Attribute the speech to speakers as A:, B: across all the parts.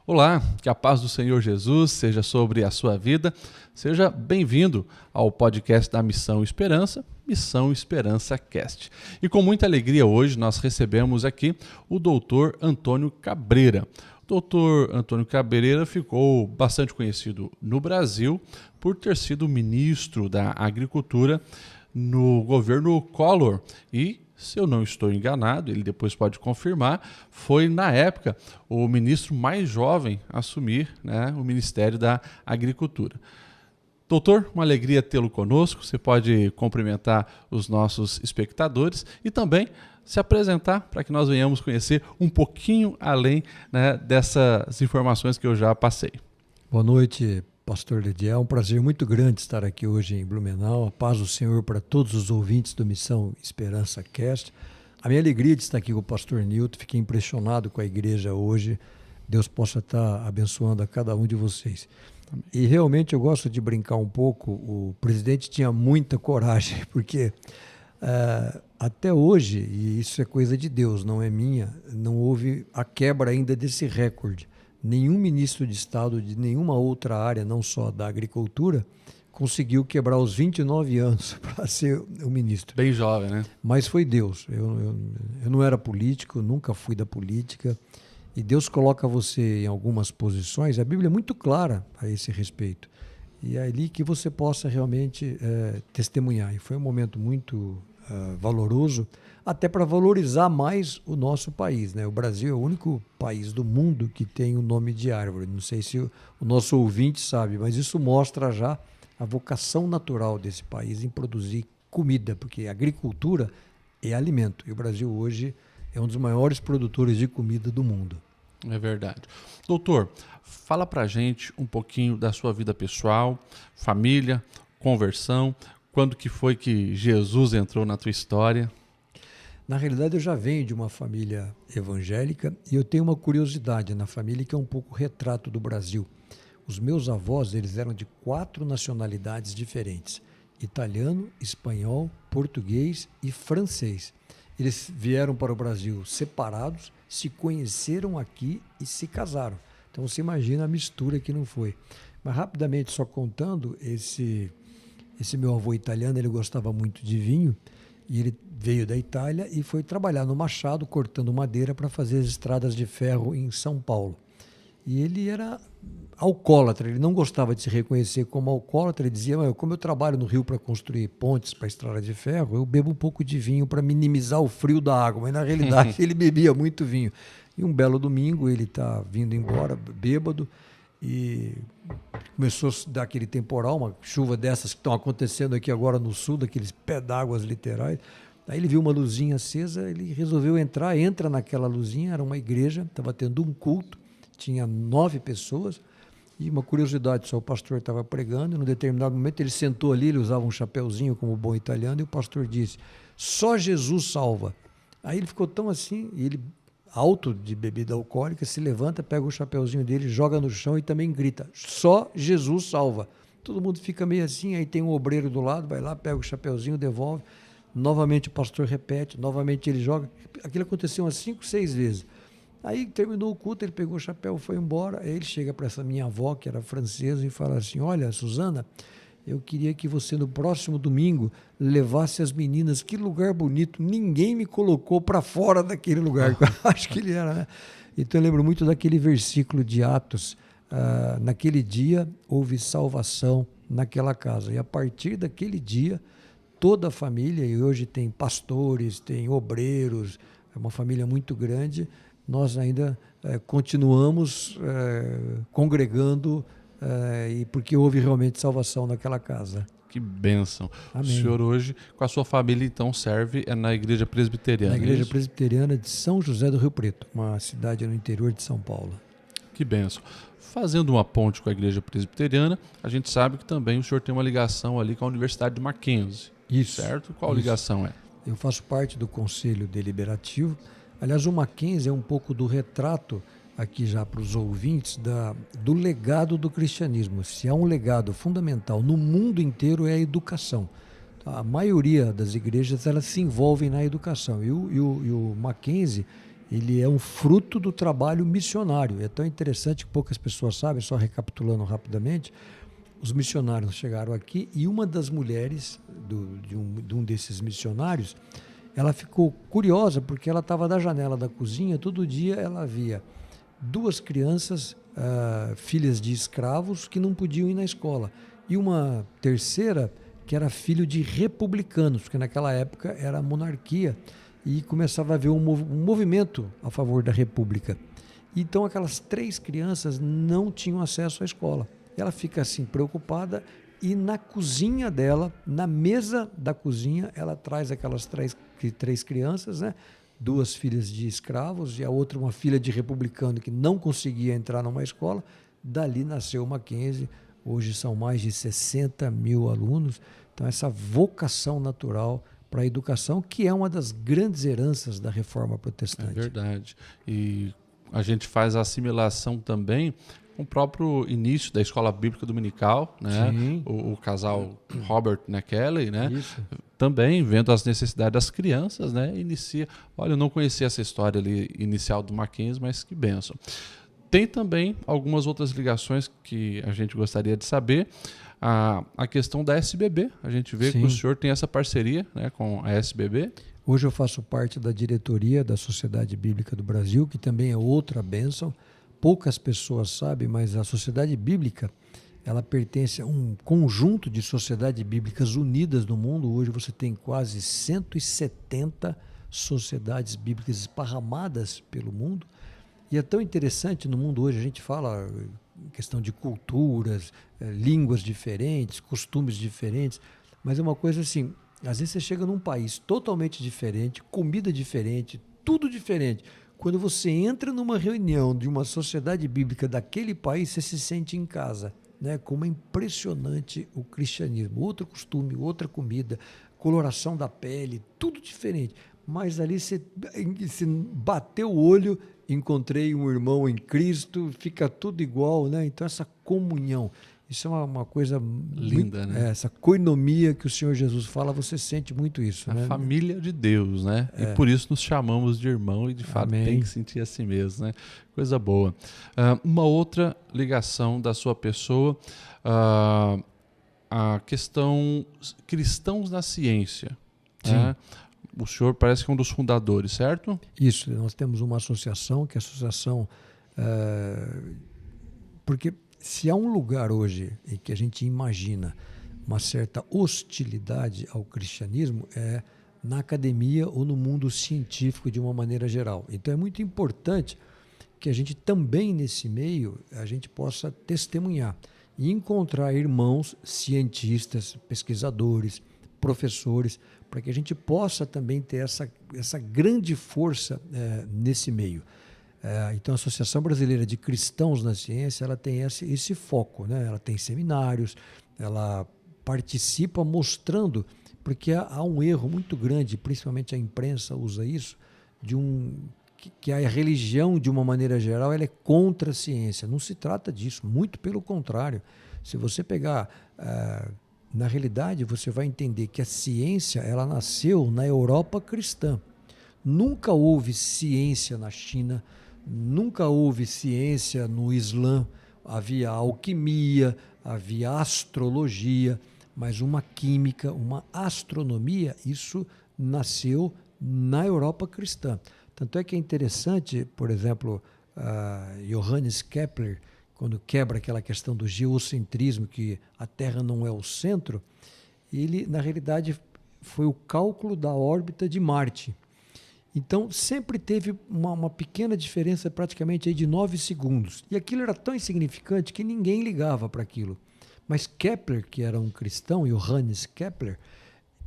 A: Olá, que a paz do Senhor Jesus seja sobre a sua vida. Seja bem-vindo ao podcast da Missão Esperança, Missão Esperança Cast. E com muita alegria hoje nós recebemos aqui o Dr. Antônio Cabreira. O Dr. Antônio Cabreira ficou bastante conhecido no Brasil por ter sido ministro da Agricultura no governo Collor e, se eu não estou enganado, ele depois pode confirmar, foi, na época, o ministro mais jovem a assumir, o Ministério da Agricultura. Doutor, uma alegria tê-lo conosco. Você pode cumprimentar os nossos espectadores e também se apresentar para que nós venhamos conhecer um pouquinho além dessas informações que eu já passei.
B: Boa noite, Pastor Lidiel. É um prazer muito grande estar aqui hoje em Blumenau. A paz do Senhor para todos os ouvintes do Missão Esperança Cast. A minha alegria de estar aqui com o pastor Nilton. Fiquei impressionado com a igreja hoje. Deus possa estar abençoando a cada um de vocês. Amém. E realmente eu gosto de brincar um pouco. O presidente tinha muita coragem, porque até hoje, e isso é coisa de Deus, não é minha, não houve a quebra ainda desse recorde. Nenhum ministro de Estado de nenhuma outra área, não só da agricultura, conseguiu quebrar os 29 anos para ser o ministro.
A: Bem jovem, né?
B: Mas foi Deus. Eu não era político, nunca fui da política. E Deus coloca você em algumas posições. A Bíblia é muito clara a esse respeito. E é ali que você possa realmente testemunhar. E foi um momento muito valoroso, até para valorizar mais o nosso país, né? O Brasil é o único país do mundo que tem o nome de árvore. Não sei se o nosso ouvinte sabe, mas isso mostra já a vocação natural desse país em produzir comida, porque a agricultura é alimento. E o Brasil hoje é um dos maiores produtores de comida do mundo.
A: É verdade. Doutor, fala pra gente um pouquinho da sua vida pessoal, família, conversão. Quando que foi que Jesus entrou na tua história?
B: Na realidade, eu já venho de uma família evangélica e eu tenho uma curiosidade na família que é um pouco retrato do Brasil. Os meus avós, eles eram de 4 nacionalidades diferentes: italiano, espanhol, português e francês. Eles vieram para o Brasil separados, se conheceram aqui e se casaram. Então você imagina a mistura que não foi. Mas rapidamente, só contando, esse meu avô italiano, ele gostava muito de vinho e ele veio da Itália e foi trabalhar no Machado, cortando madeira para fazer as estradas de ferro em São Paulo. E ele era alcoólatra, ele não gostava de se reconhecer como alcoólatra. Ele dizia: como eu trabalho no Rio para construir pontes para estrada de ferro, eu bebo um pouco de vinho para minimizar o frio da água. Mas na realidade ele bebia muito vinho. E um belo domingo ele está vindo embora bêbado e começou a dar aquele temporal, uma chuva dessas que estão acontecendo aqui agora no sul, daqueles pés d'água literais. Aí ele viu uma luzinha acesa, ele resolveu entra naquela luzinha, era uma igreja, estava tendo um culto, tinha 9 pessoas, e uma curiosidade só, o pastor estava pregando, e num determinado momento ele sentou ali, ele usava um chapeuzinho como bom italiano, e o pastor disse: só Jesus salva. Aí ele ficou tão assim, e ele, alto de bebida alcoólica, se levanta, pega o chapeuzinho dele, joga no chão e também grita: só Jesus salva. Todo mundo fica meio assim, aí tem um obreiro do lado, vai lá, pega o chapeuzinho, devolve, novamente o pastor repete, novamente ele joga. Aquilo aconteceu umas 5, 6 vezes. Aí terminou o culto, ele pegou o chapéu, foi embora. Aí ele chega para essa minha avó, que era francesa, e fala assim: olha, Suzana, eu queria que você no próximo domingo levasse as meninas. Que lugar bonito, ninguém me colocou para fora daquele lugar. Acho que ele era, né? Então eu lembro muito daquele versículo de Atos: naquele dia houve salvação naquela casa. E a partir daquele dia, toda a família, e hoje tem pastores, tem obreiros, é uma família muito grande, nós ainda continuamos congregando, e porque houve realmente salvação naquela casa.
A: Que bênção.
B: Amém.
A: O senhor hoje, com a sua família, então, serve na Igreja Presbiteriana?
B: Na Igreja Presbiteriana de São José do Rio Preto, uma cidade no interior de São Paulo.
A: Que bênção. Fazendo uma ponte com a Igreja Presbiteriana, a gente sabe que também o senhor tem uma ligação ali com a Universidade de Mackenzie.
B: Isso.
A: Certo? Qual ligação é?
B: Eu faço parte do Conselho Deliberativo. Aliás, o Mackenzie é um pouco do retrato, aqui já para os ouvintes, do legado do cristianismo. Se há um legado fundamental no mundo inteiro é a educação. A maioria das igrejas, elas se envolvem na educação. E o Mackenzie, ele é um fruto do trabalho missionário. É tão interessante que poucas pessoas sabem, só recapitulando rapidamente, os missionários chegaram aqui e uma das mulheres de um desses missionários, ela ficou curiosa porque ela estava da janela da cozinha, todo dia ela via 2 crianças, filhas de escravos, que não podiam ir na escola. E uma terceira que era filho de republicanos, porque naquela época era a monarquia, e começava a haver um movimento a favor da república. Então aquelas 3 crianças não tinham acesso à escola. Ela fica assim preocupada e na cozinha dela, na mesa da cozinha, ela traz aquelas três crianças, né? 2 filhas de escravos e a outra uma filha de republicano que não conseguia entrar numa escola. Dali nasceu o Mackenzie. Hoje são mais de 60 mil alunos. Então essa vocação natural para a educação, que é uma das grandes heranças da Reforma Protestante.
A: É verdade. E a gente faz a assimilação também com o próprio início da Escola Bíblica Dominical, né? O casal Robert, né, Kelly, né?
B: Isso.
A: Também vendo as necessidades das crianças, né? Inicia. Olha, eu não conhecia essa história ali inicial do Mackenzie, mas que bênção. Tem também algumas outras ligações que a gente gostaria de saber. A questão da SBB. A gente vê que o senhor tem essa parceria, né, com a SBB.
B: Hoje eu faço parte da diretoria da Sociedade Bíblica do Brasil, que também é outra bênção. Poucas pessoas sabem, mas a Sociedade Bíblica, ela pertence a um conjunto de sociedades bíblicas unidas no mundo. Hoje você tem quase 170 sociedades bíblicas esparramadas pelo mundo. E é tão interessante no mundo hoje, a gente fala questão de culturas, línguas diferentes, costumes diferentes, mas é uma coisa assim, às vezes você chega num país totalmente diferente, comida diferente, tudo diferente. Quando você entra numa reunião de uma sociedade bíblica daquele país, você se sente em casa, né? Como é impressionante o cristianismo. Outro costume, outra comida, coloração da pele, tudo diferente. Mas ali você bateu o olho, encontrei um irmão em Cristo, fica tudo igual, né? Então essa comunhão, isso é uma coisa
A: linda,
B: muito,
A: né?
B: Essa coinomia que o Senhor Jesus fala, você sente muito isso, né?
A: A família de Deus, né? E por isso nos chamamos de irmão e de fato tem que sentir assim mesmo, né? Coisa boa. Uma outra ligação da sua pessoa, a questão cristãos na ciência, né? O senhor parece que é um dos fundadores, certo?
B: Isso, nós temos uma associação, que é a associação... porque se há um lugar hoje em que a gente imagina uma certa hostilidade ao cristianismo, é na academia ou no mundo científico de uma maneira geral. Então é muito importante que a gente também nesse meio, a gente possa testemunhar e encontrar irmãos cientistas, pesquisadores, professores, para que a gente possa também ter essa grande força nesse meio. Então, a Associação Brasileira de Cristãos na Ciência, ela tem esse foco, né? Ela tem seminários, ela participa mostrando, porque há um erro muito grande, principalmente a imprensa usa isso, que a religião, de uma maneira geral, ela é contra a ciência. Não se trata disso, muito pelo contrário. Se você pegar... na realidade, você vai entender que a ciência ela nasceu na Europa cristã. Nunca houve ciência na China, nunca houve ciência no Islã. Havia alquimia, havia astrologia, mas uma química, uma astronomia, isso nasceu na Europa cristã. Tanto é que é interessante, por exemplo, Johannes Kepler, quando quebra aquela questão do geocentrismo, que a Terra não é o centro, ele, na realidade, foi o cálculo da órbita de Marte. Então, sempre teve uma pequena diferença, praticamente aí de 9 segundos. E aquilo era tão insignificante que ninguém ligava para aquilo. Mas Kepler, que era um cristão, Johannes Kepler,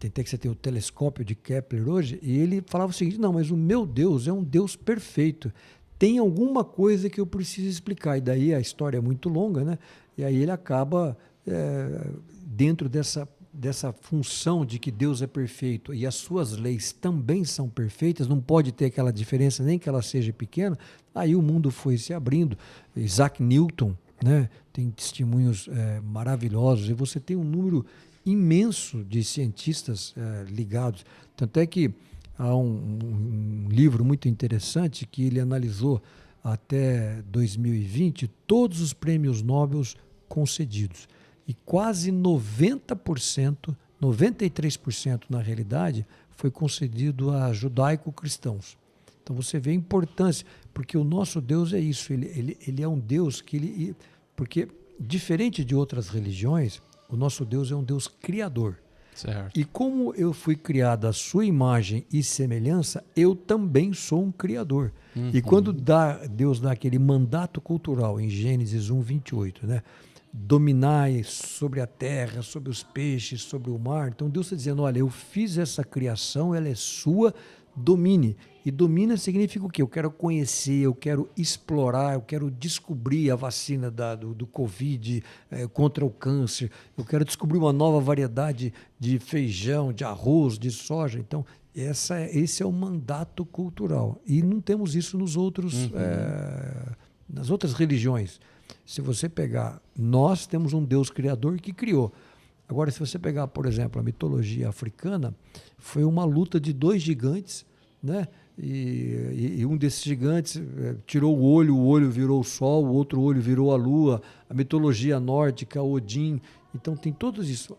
B: tem que você ter o telescópio de Kepler hoje, e ele falava o seguinte: não, mas o meu Deus é um Deus perfeito. Tem alguma coisa que eu preciso explicar. E daí a história é muito longa, né? E aí ele acaba dentro dessa função de que Deus é perfeito e as suas leis também são perfeitas, não pode ter aquela diferença, nem que ela seja pequena. Aí o mundo foi se abrindo. Isaac Newton, né? Tem testemunhos maravilhosos, e você tem um número imenso de cientistas ligados. Tanto é que Há um livro muito interessante que ele analisou até 2020 todos os prêmios Nobel concedidos. E quase 90%, 93% na realidade, foi concedido a judaico-cristãos. Então você vê a importância, porque o nosso Deus é isso, ele é um Deus que porque diferente de outras religiões, o nosso Deus é um Deus criador.
A: Certo.
B: E como eu fui criado à sua imagem e semelhança, eu também sou um criador. E quando Deus dá aquele mandato cultural em Gênesis 1:28, né? Dominai sobre a terra, sobre os peixes, sobre o mar. Então Deus está dizendo, olha, eu fiz essa criação, ela é sua, domine. E domina significa o quê? Eu quero conhecer, eu quero explorar, eu quero descobrir a vacina do Covid contra o câncer, eu quero descobrir uma nova variedade de feijão, de arroz, de soja. Então, esse é o mandato cultural. E não temos isso nas outras religiões. Se você pegar, nós temos um Deus criador que criou. Agora, se você pegar, por exemplo, a mitologia africana, foi uma luta de dois gigantes, né? E um desses gigantes tirou o olho virou o sol, o outro olho virou a lua, a mitologia nórdica, Odin. Então tem tudo isso.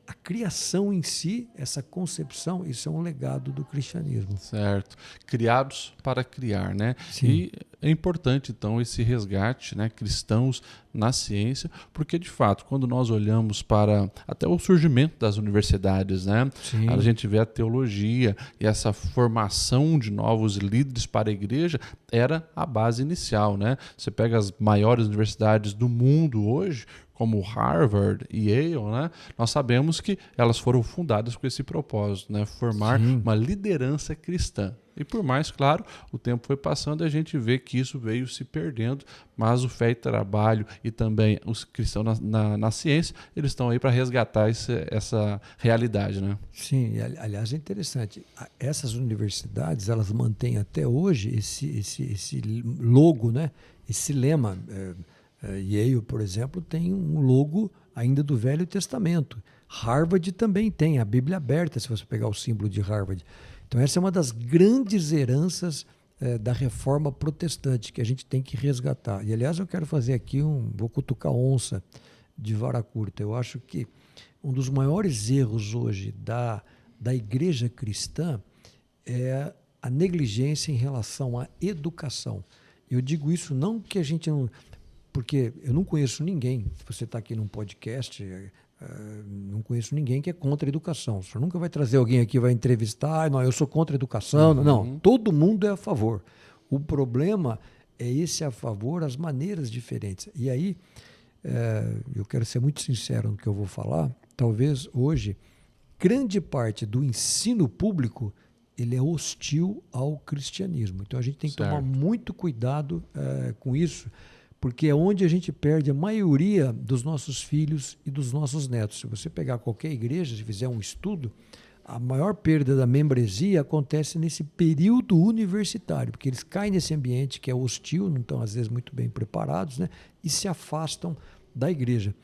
B: A criação em si, essa concepção, isso é um legado do cristianismo.
A: Certo. Criados para criar, né?
B: Sim.
A: E é importante, então, esse resgate, né, cristãos na ciência, porque, de fato, quando nós olhamos para até o surgimento das universidades, né,
B: Sim.
A: a gente vê a teologia e essa formação de novos líderes para a igreja era a base inicial, né? Você pega as maiores universidades do mundo hoje, como Harvard e Yale, né? Nós sabemos que elas foram fundadas com esse propósito, né? Formar uma liderança cristã. E por mais, claro, o tempo foi passando e a gente vê que isso veio se perdendo, mas o fé e trabalho e também os cristãos na ciência, eles estão aí para resgatar essa realidade, né?
B: Sim, aliás é interessante, essas universidades, elas mantêm até hoje esse logo, né? Esse lema. Yale, por exemplo, tem um logo ainda do Velho Testamento. Harvard também tem a Bíblia aberta, se você pegar o símbolo de Harvard. Então essa é uma das grandes heranças da reforma protestante que a gente tem que resgatar. E aliás eu quero fazer aqui vou cutucar onça de vara curta. Eu acho que um dos maiores erros hoje da igreja cristã é a negligência em relação à educação. Eu digo isso não que a gente não... Porque eu não conheço ninguém, se você está aqui num podcast, não conheço ninguém que é contra a educação. O senhor nunca vai trazer alguém aqui, vai entrevistar, não, eu sou contra a educação. Não, todo mundo é a favor. O problema é esse a favor, as maneiras diferentes. E aí, eu quero ser muito sincero no que eu vou falar, talvez hoje, grande parte do ensino público, ele é hostil ao cristianismo. Então a gente tem que tomar muito cuidado com isso, porque é onde a gente perde a maioria dos nossos filhos e dos nossos netos. Se você pegar qualquer igreja, se fizer um estudo, a maior perda da membresia acontece nesse período universitário, porque eles caem nesse ambiente que é hostil, não estão às vezes muito bem preparados, né, e se afastam da igreja.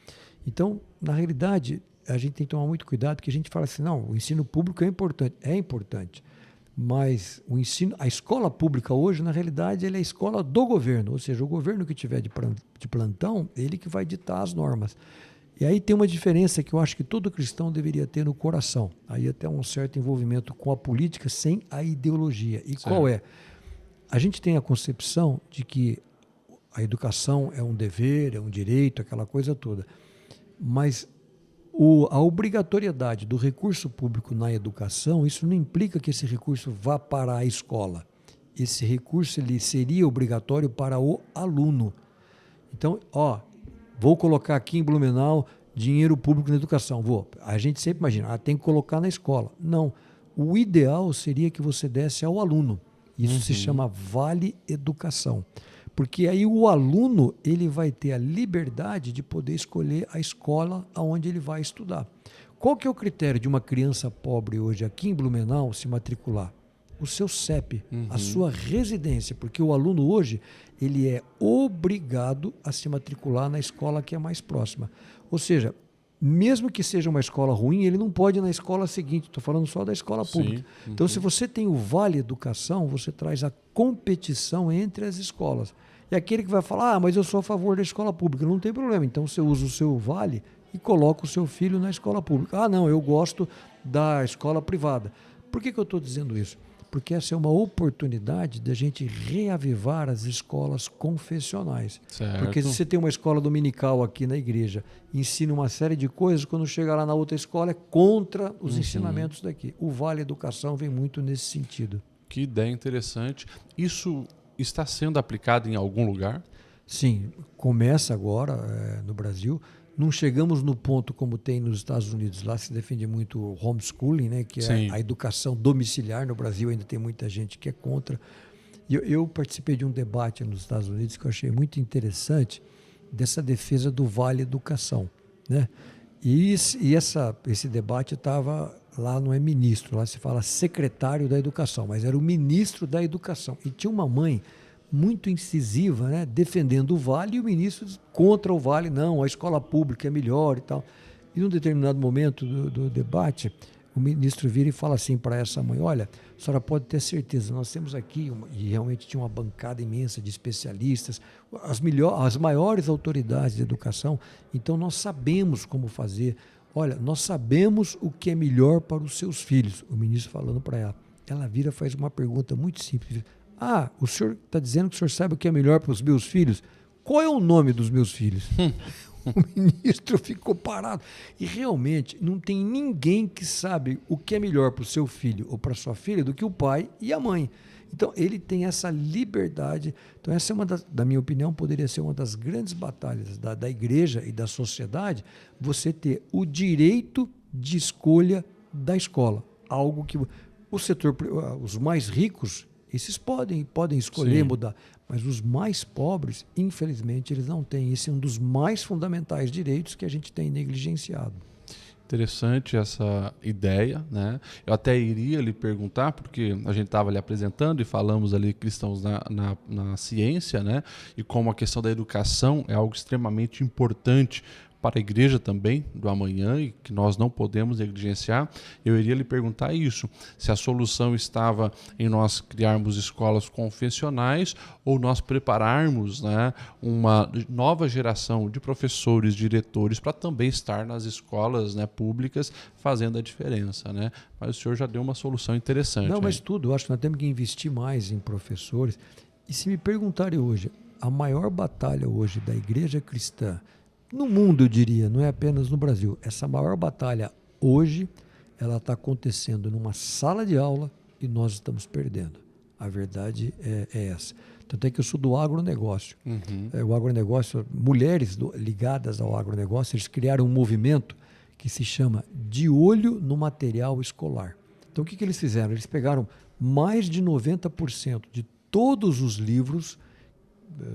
B: Então, na realidade, a gente tem que tomar muito cuidado, porque a gente fala assim, não, o ensino público é importante. Mas a escola pública hoje, na realidade, ela é a escola do governo, ou seja, o governo que tiver de plantão, ele que vai ditar as normas. E aí tem uma diferença que eu acho que todo cristão deveria ter no coração, aí até um certo envolvimento com a política sem a ideologia. E qual é? A gente tem a concepção de que a educação é um dever, é um direito, aquela coisa toda, mas a obrigatoriedade do recurso público na educação, isso não implica que esse recurso vá para a escola. Esse recurso ele seria obrigatório para o aluno. Então, vou colocar aqui em Blumenau dinheiro público na educação. A gente sempre imagina, tem que colocar na escola. Não. O ideal seria que você desse ao aluno. Isso se chama Vale Educação. Porque aí o aluno ele vai ter a liberdade de poder escolher a escola onde ele vai estudar. Qual que é o critério de uma criança pobre hoje aqui em Blumenau se matricular? O seu CEP, a sua residência, porque o aluno hoje ele é obrigado a se matricular na escola que é mais próxima. Ou seja, mesmo que seja uma escola ruim, ele não pode ir na escola seguinte. Estou falando só da escola pública.
A: Sim.
B: Então, se você tem o Vale Educação, você traz a competição entre as escolas. E aquele que vai falar, mas eu sou a favor da escola pública, não tem problema. Então, você usa o seu Vale e coloca o seu filho na escola pública. Não, eu gosto da escola privada. Por que eu estou dizendo isso? Porque essa é uma oportunidade de a gente reavivar as escolas confessionais.
A: Certo.
B: Porque se você tem uma escola dominical aqui na igreja, ensina uma série de coisas, quando chega lá na outra escola é contra os ensinamentos daqui. O Vale Educação vem muito nesse sentido.
A: Que ideia interessante. Isso está sendo aplicado em algum lugar?
B: Sim, começa agora no Brasil. Não chegamos no ponto como tem nos Estados Unidos. Lá se defende muito o homeschooling, né, que é a educação domiciliar. No Brasil ainda tem muita gente que é contra. Eu participei de um debate nos Estados Unidos que eu achei muito interessante, dessa defesa do Vale Educação, né? E esse debate estava lá, não é ministro, lá se fala secretário da Educação, mas era o ministro da Educação. E tinha uma mãe muito incisiva, né, defendendo o Vale, e o ministro contra o Vale, não, a escola pública é melhor e tal. E num determinado momento do debate, o ministro vira e fala assim para essa mãe, olha, a senhora pode ter certeza, nós temos aqui, e realmente tinha uma bancada imensa de especialistas, as maiores autoridades de educação, então nós sabemos como fazer, olha, nós sabemos o que é melhor para os seus filhos. O ministro falando para ela. Ela vira e faz uma pergunta muito simples. O senhor está dizendo que o senhor sabe o que é melhor para os meus filhos? Qual é o nome dos meus filhos? O ministro ficou parado. E realmente não tem ninguém que sabe o que é melhor para o seu filho ou para a sua filha do que o pai e a mãe. Então ele tem essa liberdade. Então essa é da minha opinião, poderia ser uma das grandes batalhas da igreja e da sociedade, você ter o direito de escolha da escola. Algo que o setor, os mais ricos, esses podem escolher mudar, mas os mais pobres, infelizmente, eles não têm. Esse é um dos mais fundamentais direitos que a gente tem negligenciado.
A: Interessante essa ideia, né? Eu até iria lhe perguntar, porque a gente estava ali apresentando e falamos ali cristãos na ciência, né? E como a questão da educação é algo extremamente importante para a igreja também, do amanhã, e que nós não podemos negligenciar, eu iria lhe perguntar isso, se a solução estava em nós criarmos escolas confessionais ou nós prepararmos, né, uma nova geração de professores, diretores, para também estar nas escolas, né, públicas, fazendo a diferença, né? Mas o senhor já deu uma solução interessante.
B: Não, mas tudo, eu acho que nós temos que investir mais em professores. E se me perguntarem hoje, a maior batalha hoje da igreja cristã, no mundo, eu diria, não é apenas no Brasil. Essa maior batalha hoje, ela está acontecendo numa sala de aula e nós estamos perdendo. A verdade é essa. Tanto é que eu sou do agronegócio. O agronegócio, mulheres ligadas ao agronegócio, eles criaram um movimento que se chama De Olho no Material Escolar. Então, o que eles fizeram? Eles pegaram mais de 90% de todos os livros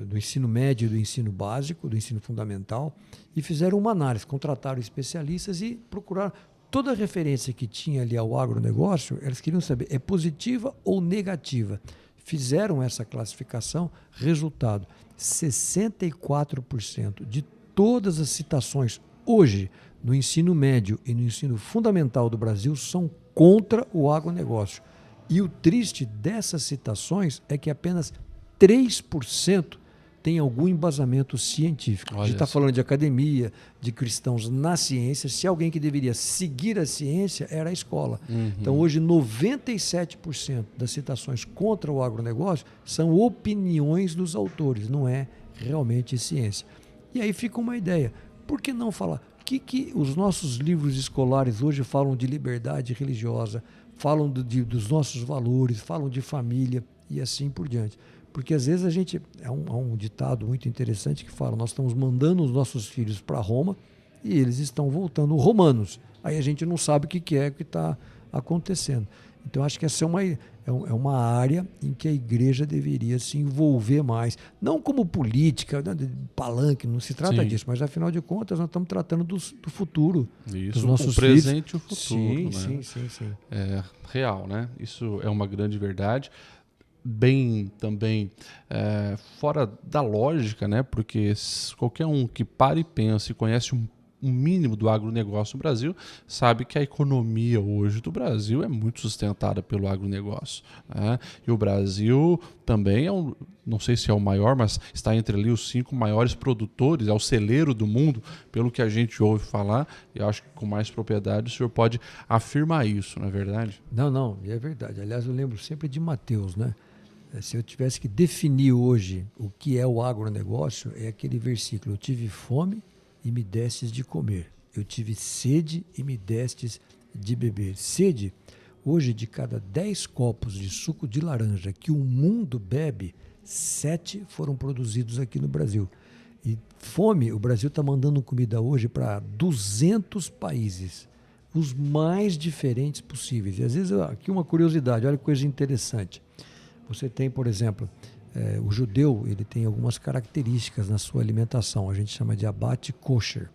B: do ensino médio, do ensino básico, do ensino fundamental, e fizeram uma análise, contrataram especialistas e procuraram toda a referência que tinha ali ao agronegócio, eles queriam saber, é positiva ou negativa? Fizeram essa classificação, resultado, 64% de todas as citações hoje no ensino médio e no ensino fundamental do Brasil são contra o agronegócio. E o triste dessas citações é que apenas 3% tem algum embasamento científico. A gente está falando de academia, de cristãos na ciência. Se alguém que deveria seguir a ciência era a escola. Então, hoje, 97% das citações contra o agronegócio são opiniões dos autores, não é realmente ciência. E aí fica uma ideia. Por que não falar? Que os nossos livros escolares hoje falam de liberdade religiosa, falam dos nossos valores, falam de família e assim por diante. Porque às vezes a gente, há um ditado muito interessante que fala, nós estamos mandando os nossos filhos para Roma e eles estão voltando romanos. Aí a gente não sabe o que é que está acontecendo. Então acho que essa é uma área em que a igreja deveria se envolver mais. Não como política, de palanque, não se trata disso, mas afinal de contas nós estamos tratando do futuro dos nossos filhos.
A: O presente e o futuro.
B: Sim,
A: né?
B: sim.
A: É real, né? Isso é uma grande verdade. Bem também fora da lógica, né? Porque qualquer um que para e pensa e conhece um mínimo do agronegócio no Brasil, sabe que a economia hoje do Brasil é muito sustentada pelo agronegócio, né? E o Brasil também não sei se é o maior, mas está entre ali os 5 maiores produtores, é o celeiro do mundo, pelo que a gente ouve falar, e acho que com mais propriedade o senhor pode afirmar isso, não é verdade?
B: Não, é verdade. Aliás, eu lembro sempre de Mateus, né? Se eu tivesse que definir hoje o que é o agronegócio, é aquele versículo: eu tive fome e me destes de comer, eu tive sede e me destes de beber. Sede, hoje, de cada 10 copos de suco de laranja que o mundo bebe, 7 foram produzidos aqui no Brasil. E fome, o Brasil está mandando comida hoje para 200 países, os mais diferentes possíveis. E às vezes, aqui uma curiosidade, olha que coisa interessante. Você tem, por exemplo, o judeu, ele tem algumas características na sua alimentação. A gente chama de abate kosher,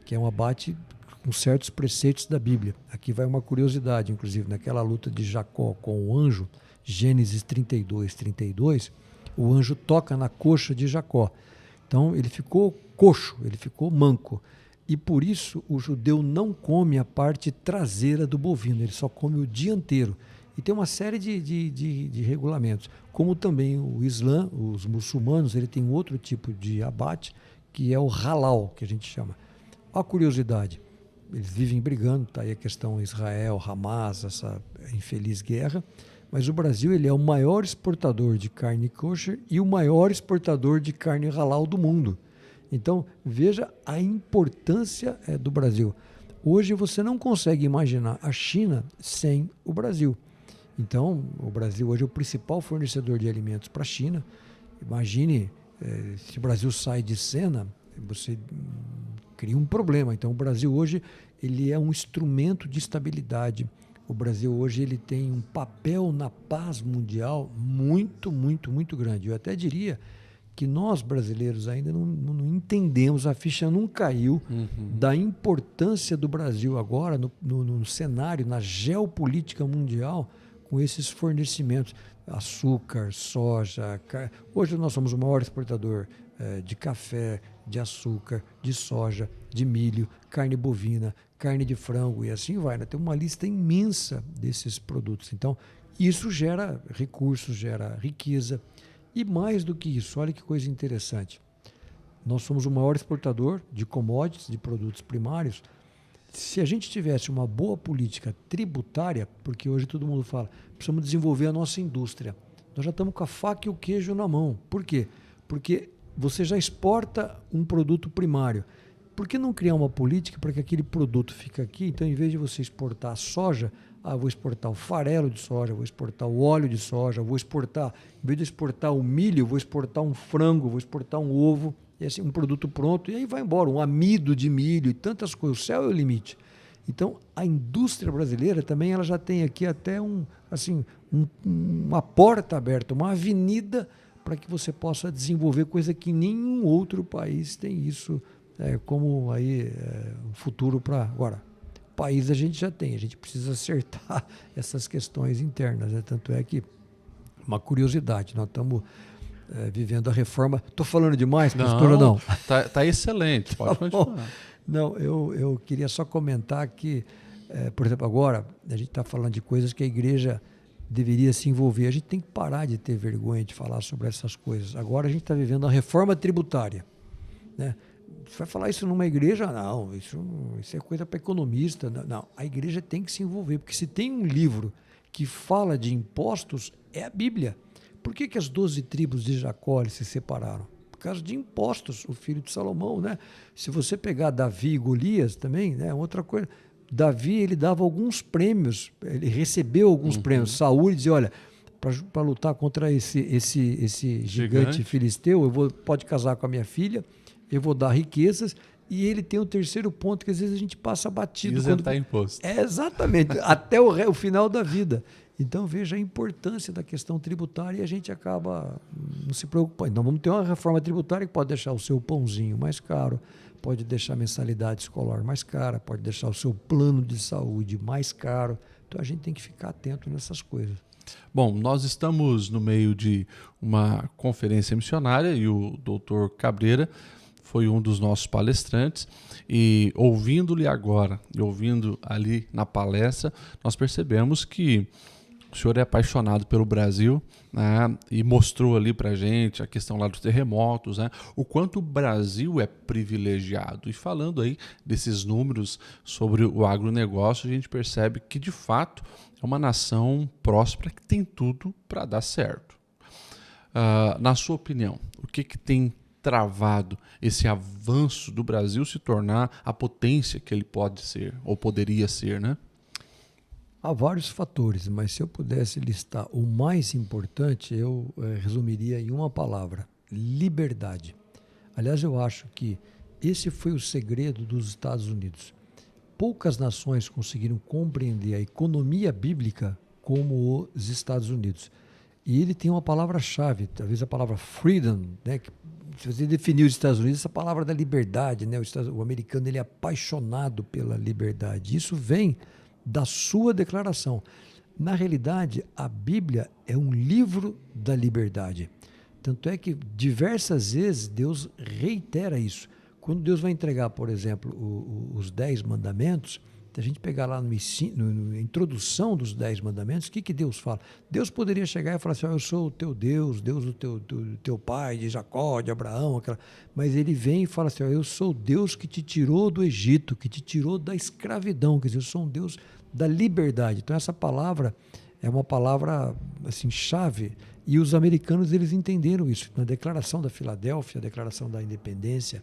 B: que é um abate com certos preceitos da Bíblia. Aqui vai uma curiosidade, inclusive, naquela luta de Jacó com o anjo, Gênesis 32, o anjo toca na coxa de Jacó. Então, ele ficou coxo, ele ficou manco. E por isso, o judeu não come a parte traseira do bovino, ele só come o dianteiro. E tem uma série de regulamentos. Como também o Islã, os muçulmanos, ele tem outro tipo de abate, que é o halal, que a gente chama. A curiosidade, eles vivem brigando, tá aí a questão Israel, Hamas, essa infeliz guerra, mas o Brasil ele é o maior exportador de carne kosher e o maior exportador de carne halal do mundo. Então, veja a importância do Brasil. Hoje você não consegue imaginar a China sem o Brasil. Então, o Brasil hoje é o principal fornecedor de alimentos para a China. Imagine, se o Brasil sai de cena, você cria um problema. Então, o Brasil hoje ele é um instrumento de estabilidade. O Brasil hoje ele tem um papel na paz mundial muito, muito, muito grande. Eu até diria que nós, brasileiros, ainda não entendemos, a ficha não caiu da importância do Brasil agora no cenário, na geopolítica mundial, com esses fornecimentos, açúcar, soja, hoje nós somos o maior exportador de café, de açúcar, de soja, de milho, carne bovina, carne de frango e assim vai, né? Tem uma lista imensa desses produtos. Então, isso gera recursos, gera riqueza e mais do que isso, olha que coisa interessante. Nós somos o maior exportador de commodities, de produtos primários. Se a gente tivesse uma boa política tributária, porque hoje todo mundo fala, precisamos desenvolver a nossa indústria. Nós já estamos com a faca e o queijo na mão. Por quê? Porque você já exporta um produto primário. Por que não criar uma política para que aquele produto fique aqui? Então, em vez de você exportar a soja, vou exportar o farelo de soja, vou exportar o óleo de soja, vou exportar, em vez de exportar o milho, vou exportar um frango, vou exportar um ovo. E assim, um produto pronto, e aí vai embora, um amido de milho e tantas coisas, o céu é o limite. Então, a indústria brasileira também ela já tem aqui até uma porta aberta, uma avenida para que você possa desenvolver coisa que nenhum outro país tem isso, como aí um futuro para agora. O país a gente já tem, a gente precisa acertar essas questões internas, né? Tanto é que, uma curiosidade, nós estamos vivendo a reforma. Estou falando demais, pastor, não?
A: Tá excelente, pode continuar.
B: Não, eu queria só comentar que, por exemplo, agora a gente está falando de coisas que a igreja deveria se envolver. A gente tem que parar de ter vergonha de falar sobre essas coisas. Agora a gente está vivendo a reforma tributária, né? Você vai falar isso numa igreja? Não, isso é coisa para economista. Não, a igreja tem que se envolver, porque se tem um livro que fala de impostos, é a Bíblia. Por que as 12 tribos de Jacó se separaram? Por causa de impostos, o filho de Salomão, né? Se você pegar Davi e Golias também, né? Outra coisa, Davi ele dava alguns prêmios, ele recebeu alguns prêmios. Saúl dizia, olha, para lutar contra esse gigante filisteu, pode casar com a minha filha, eu vou dar riquezas. E ele tem o terceiro ponto, que às vezes a gente passa batido.
A: Isentar imposto.
B: Exatamente, até o final da vida. Então, veja a importância da questão tributária e a gente acaba não se preocupando. Então, vamos ter uma reforma tributária que pode deixar o seu pãozinho mais caro, pode deixar a mensalidade escolar mais cara, pode deixar o seu plano de saúde mais caro. Então, a gente tem que ficar atento nessas coisas.
A: Bom, nós estamos no meio de uma conferência missionária e o doutor Cabreira foi um dos nossos palestrantes e ouvindo-lhe agora e ouvindo ali na palestra, nós percebemos que o senhor é apaixonado pelo Brasil, né, e mostrou ali para a gente a questão lá dos terremotos, né, o quanto o Brasil é privilegiado. E falando aí desses números sobre o agronegócio, a gente percebe que, de fato, é uma nação próspera que tem tudo para dar certo. Na sua opinião, o que tem travado esse avanço do Brasil se tornar a potência que ele pode ser, ou poderia ser, né?
B: Há vários fatores, mas se eu pudesse listar o mais importante, eu resumiria em uma palavra: liberdade. Aliás, eu acho que esse foi o segredo dos Estados Unidos. Poucas nações conseguiram compreender a economia bíblica como os Estados Unidos. E ele tem uma palavra-chave, talvez a palavra freedom, né? Se você definir os Estados Unidos, essa palavra da liberdade, né? O americano ele é apaixonado pela liberdade. Isso vem da sua declaração. Na realidade, a Bíblia é um livro da liberdade. Tanto é que diversas vezes Deus reitera isso. Quando Deus vai entregar, por exemplo, os 10 mandamentos, se a gente pegar lá na introdução dos 10 mandamentos, o que Deus fala? Deus poderia chegar e falar assim: eu sou o teu Deus, Deus do teu pai, de Jacó, de Abraão, mas ele vem e fala assim: eu sou o Deus que te tirou do Egito, que te tirou da escravidão, quer dizer, eu sou um Deus da liberdade. Então essa palavra é uma palavra assim, chave, e os americanos eles entenderam isso. Na Declaração da Filadélfia, a Declaração da Independência,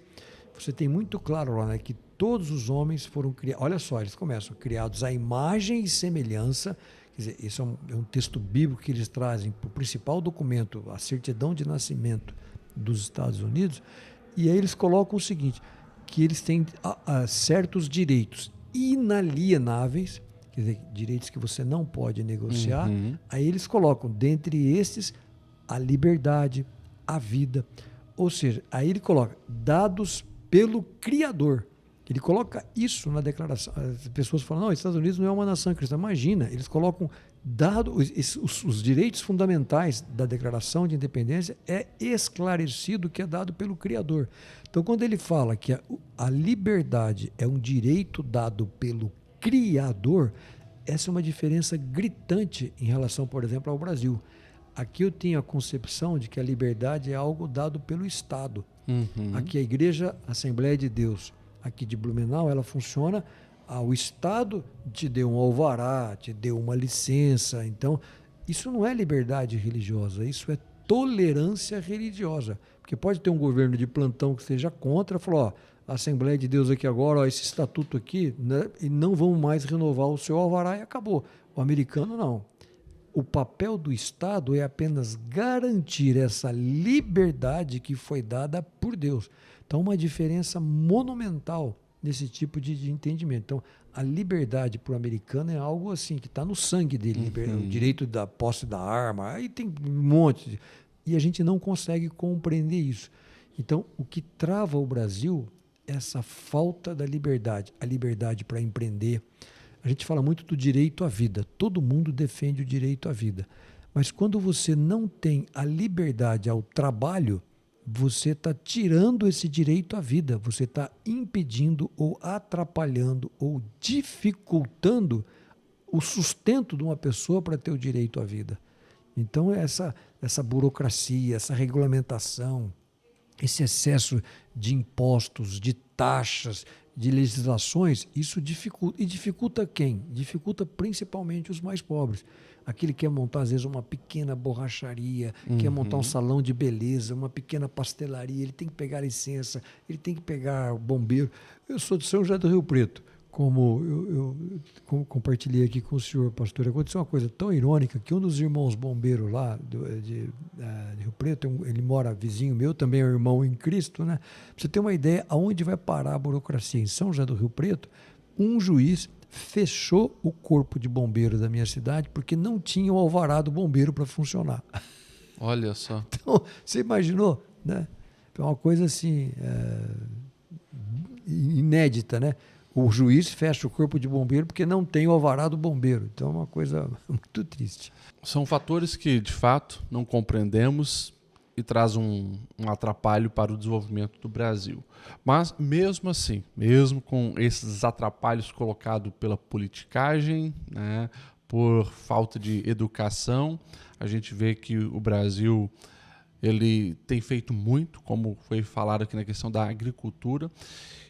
B: você tem muito claro lá, né, que todos os homens foram criados. Olha só, eles começam criados à imagem e semelhança. Quer dizer, isso é um texto bíblico que eles trazem para o principal documento, a certidão de nascimento dos Estados Unidos. E aí eles colocam o seguinte: que eles têm certos direitos inalienáveis, quer dizer, direitos que você não pode negociar. Aí eles colocam, dentre estes, a liberdade, a vida. Ou seja, aí ele coloca dados pelo Criador. Ele coloca isso na declaração. As pessoas falam: não, os Estados Unidos não é uma nação cristã. Imagina, eles colocam os direitos fundamentais da Declaração de Independência, é esclarecido que é dado pelo Criador. Então, quando ele fala que a liberdade é um direito dado pelo Criador, essa é uma diferença gritante em relação, por exemplo, ao Brasil. Aqui eu tenho a concepção de que a liberdade é algo dado pelo Estado. Aqui a Igreja Assembleia de Deus, aqui de Blumenau, ela funciona, o Estado te deu um alvará, te deu uma licença. Então, isso não é liberdade religiosa, isso é tolerância religiosa. Porque pode ter um governo de plantão que seja contra, falou: a Assembleia de Deus aqui agora, esse estatuto aqui, né, e não vão mais renovar o seu alvará e acabou. O americano não. O papel do Estado é apenas garantir essa liberdade que foi dada por Deus. Então, uma diferença monumental nesse tipo de entendimento. Então, a liberdade para o americano é algo assim que está no sangue dele. O direito da posse da arma, aí tem um monte. E a gente não consegue compreender isso. Então, o que trava o Brasil é essa falta da liberdade. A liberdade para empreender. A gente fala muito do direito à vida. Todo mundo defende o direito à vida. Mas quando você não tem a liberdade ao trabalho, você está tirando esse direito à vida. Você está impedindo ou atrapalhando ou dificultando o sustento de uma pessoa para ter o direito à vida. Então, essa burocracia, essa regulamentação, esse excesso de impostos, de taxas, de legislações, isso dificulta. E dificulta quem? Dificulta principalmente os mais pobres. Aquele que quer montar, às vezes, uma pequena borracharia, quer montar um salão de beleza, uma pequena pastelaria, ele tem que pegar licença, ele tem que pegar o bombeiro. Eu sou de São José do Rio Preto. Como eu compartilhei aqui com o senhor, pastor, aconteceu uma coisa tão irônica que um dos irmãos bombeiros lá de Rio Preto, ele mora vizinho meu, também é um irmão em Cristo, né? Pra você ter uma ideia aonde vai parar a burocracia. Em São José do Rio Preto, um juiz fechou o corpo de bombeiro da minha cidade porque não tinha o alvará do bombeiro para funcionar.
A: Olha só.
B: Então, você imaginou, né? É uma coisa assim, inédita, né? O juiz fecha o corpo de bombeiro porque não tem o alvará do bombeiro. Então é uma coisa muito triste.
A: São fatores que, de fato, não compreendemos e traz um atrapalho para o desenvolvimento do Brasil. Mas, mesmo assim, mesmo com esses atrapalhos colocados pela politicagem, né, por falta de educação, a gente vê que o Brasil ele tem feito muito, como foi falado aqui na questão da agricultura,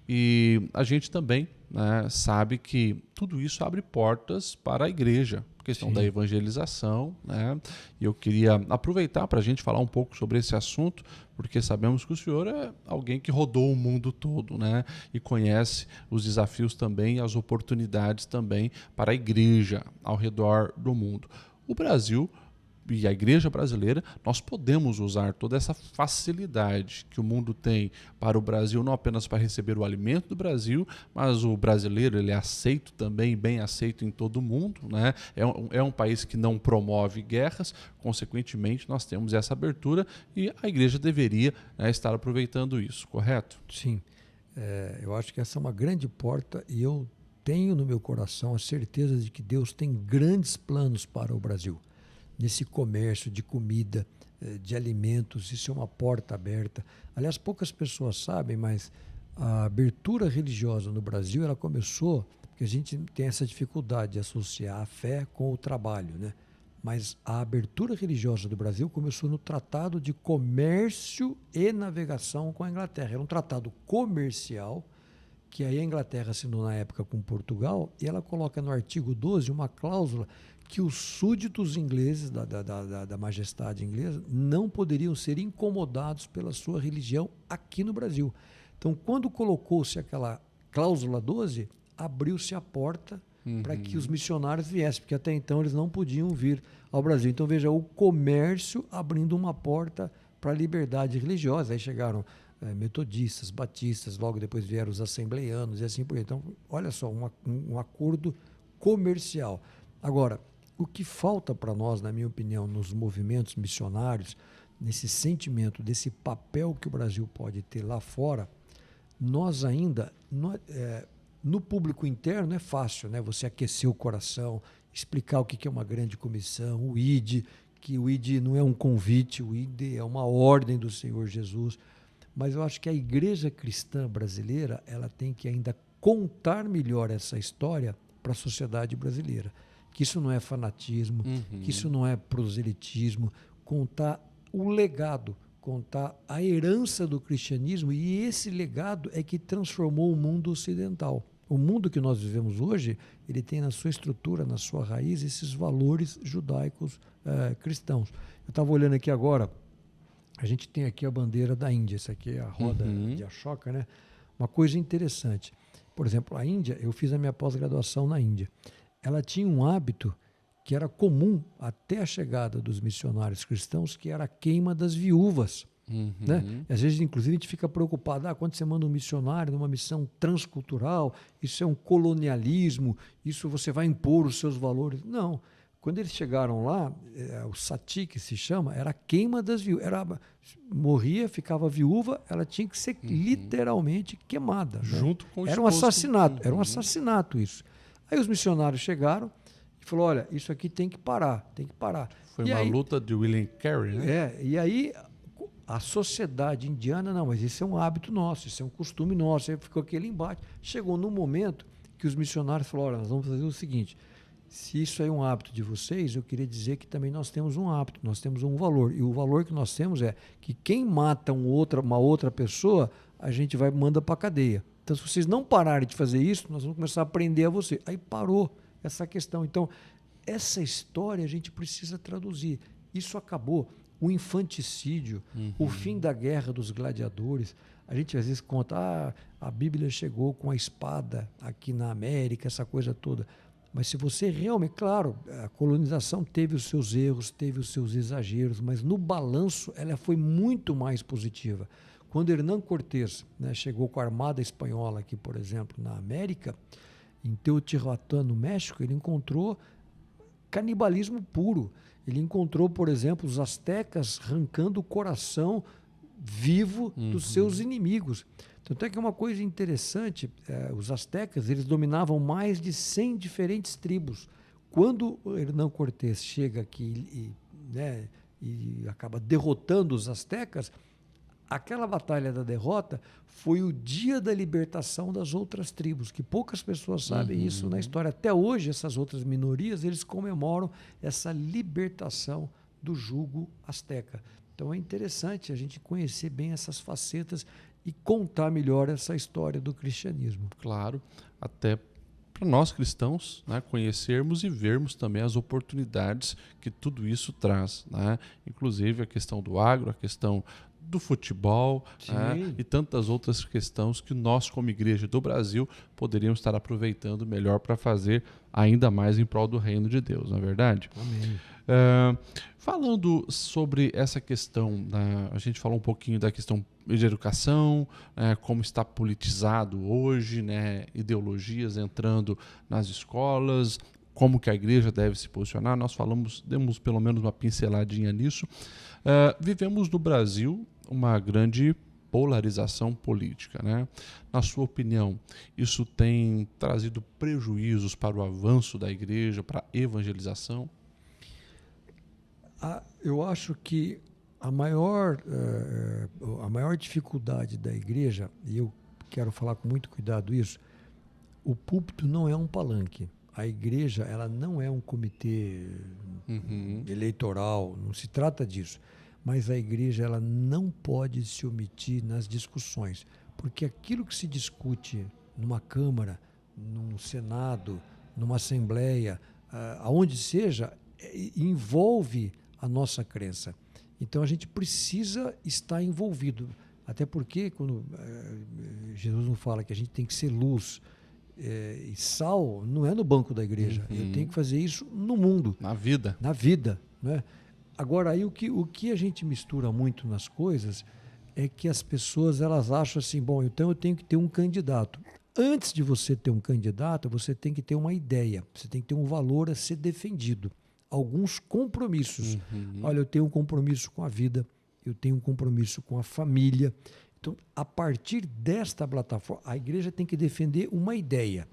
A: e a gente também, né, sabe que tudo isso abre portas para a igreja, questão
B: Sim.
A: da evangelização, né? E eu queria aproveitar para a gente falar um pouco sobre esse assunto, porque sabemos que o senhor é alguém que rodou o mundo todo, né? E conhece os desafios também, as oportunidades também para a igreja ao redor do mundo. O Brasil e a igreja brasileira, nós podemos usar toda essa facilidade que o mundo tem para o Brasil, não apenas para receber o alimento do Brasil, mas o brasileiro ele é aceito também, bem aceito em todo o mundo, né? É um país que não promove guerras, consequentemente nós temos essa abertura e a igreja deveria, né, estar aproveitando isso, correto?
B: Sim. Eu acho que essa é uma grande porta e eu tenho no meu coração a certeza de que Deus tem grandes planos para o Brasil. Nesse comércio de comida, de alimentos, isso é uma porta aberta. Aliás, poucas pessoas sabem, mas a abertura religiosa no Brasil, ela começou, porque a gente tem essa dificuldade de associar a fé com o trabalho, né? Mas a abertura religiosa do Brasil começou no Tratado de Comércio e Navegação com a Inglaterra. Era um tratado comercial que aí a Inglaterra assinou na época com Portugal, e ela coloca no artigo 12 uma cláusula que os súditos ingleses, da majestade inglesa, não poderiam ser incomodados pela sua religião aqui no Brasil. Então, quando colocou-se aquela cláusula 12, abriu-se a porta para que os missionários viessem, porque até então eles não podiam vir ao Brasil. Então, veja, o comércio abrindo uma porta para a liberdade religiosa. Aí chegaram metodistas, batistas, logo depois vieram os assembleianos e assim por diante. Então, olha só, um acordo comercial. Agora, o que falta para nós, na minha opinião, nos movimentos missionários, nesse sentimento, desse papel que o Brasil pode ter lá fora, nós ainda, no público interno é fácil, né? Você aquecer o coração, explicar o que é uma grande comissão, o ID, que o ID não é um convite, o ID é uma ordem do Senhor Jesus. Mas eu acho que a igreja cristã brasileira, ela tem que ainda contar melhor essa história para a sociedade brasileira. Que isso não é fanatismo, que isso não é proselitismo, contar o legado, contar a herança do cristianismo, e esse legado é que transformou o mundo ocidental. O mundo que nós vivemos hoje, ele tem na sua estrutura, na sua raiz, esses valores judaicos cristãos. Eu estava olhando aqui agora, a gente tem aqui a bandeira da Índia, essa aqui é a roda de Ashoka, né? Uma coisa interessante, por exemplo, a Índia, eu fiz a minha pós-graduação na Índia, ela tinha um hábito que era comum até a chegada dos missionários cristãos, que era a queima das viúvas. Né? Às vezes, inclusive, a gente fica preocupado, quando você manda um missionário numa missão transcultural, isso é um colonialismo, isso você vai impor os seus valores. Não. Quando eles chegaram lá, o sati, que se chama, era a queima das viúvas. Morria, ficava viúva, ela tinha que ser literalmente queimada.
A: Junto com o
B: Era um assassinato, era um assassinato isso. Aí os missionários chegaram e falaram, olha, isso aqui tem que parar, tem que parar.
A: Foi uma luta de William Carey, né?
B: E aí a sociedade indiana, não, mas isso é um hábito nosso, isso é um costume nosso. Aí ficou aquele embate. Chegou num momento que os missionários falaram, olha, nós vamos fazer o seguinte, se isso é um hábito de vocês, eu queria dizer que também nós temos um hábito, nós temos um valor. E o valor que nós temos é que quem mata uma outra pessoa, a gente manda para a cadeia. Então, se vocês não pararem de fazer isso, nós vamos começar a prender a você. Aí parou essa questão. Então, essa história a gente precisa traduzir. Isso acabou. O infanticídio, o fim da guerra dos gladiadores. A gente às vezes conta, a Bíblia chegou com a espada aqui na América, essa coisa toda. Mas se você realmente, claro, a colonização teve os seus erros, teve os seus exageros, mas no balanço ela foi muito mais positiva. Quando Hernán Cortés, né, chegou com a Armada Espanhola aqui, por exemplo, na América, em Teotihuacán, no México, ele encontrou canibalismo puro. Ele encontrou, por exemplo, os astecas arrancando o coração vivo dos seus inimigos. Tanto é que é uma coisa interessante, os astecas eles dominavam mais de 100 diferentes tribos. Quando Hernán Cortés chega aqui e acaba derrotando os astecas, aquela batalha da derrota foi o dia da libertação das outras tribos, que poucas pessoas sabem isso na história. Até hoje, essas outras minorias, eles comemoram essa libertação do jugo asteca. Então é interessante a gente conhecer bem essas facetas e contar melhor essa história do cristianismo.
A: Claro, até para nós cristãos, né, conhecermos e vermos também as oportunidades que tudo isso traz, né? Inclusive a questão do agro, a questão do futebol, né, e tantas outras questões que nós, como igreja do Brasil, poderíamos estar aproveitando melhor para fazer ainda mais em prol do reino de Deus, não é verdade?
B: Amém.
A: Falando sobre essa questão, a gente falou um pouquinho da questão de educação, como está politizado hoje, né, ideologias entrando nas escolas, como que a igreja deve se posicionar. Nós demos pelo menos uma pinceladinha nisso. Vivemos no Brasil uma grande polarização política, né? Na sua opinião, isso tem trazido prejuízos para o avanço da igreja, para a evangelização?
B: Eu acho que a maior dificuldade da igreja, e eu quero falar com muito cuidado isso, o púlpito não é um palanque. A igreja, ela não é um comitê eleitoral, não se trata disso. Mas a igreja, ela não pode se omitir nas discussões, porque aquilo que se discute numa Câmara, num Senado, numa Assembleia, aonde seja, envolve a nossa crença. Então a gente precisa estar envolvido, até porque quando Jesus nos fala que a gente tem que ser luz, e sal, não é no banco da igreja. Eu tenho que fazer isso no mundo.
A: Na vida.
B: Na vida, né? Agora, aí o que a gente mistura muito nas coisas é que as pessoas elas acham assim, bom, então eu tenho que ter um candidato. Antes de você ter um candidato, você tem que ter uma ideia, você tem que ter um valor a ser defendido. Alguns compromissos. Olha, eu tenho um compromisso com a vida, eu tenho um compromisso com a família. Então, a partir desta plataforma, a igreja tem que defender uma ideia.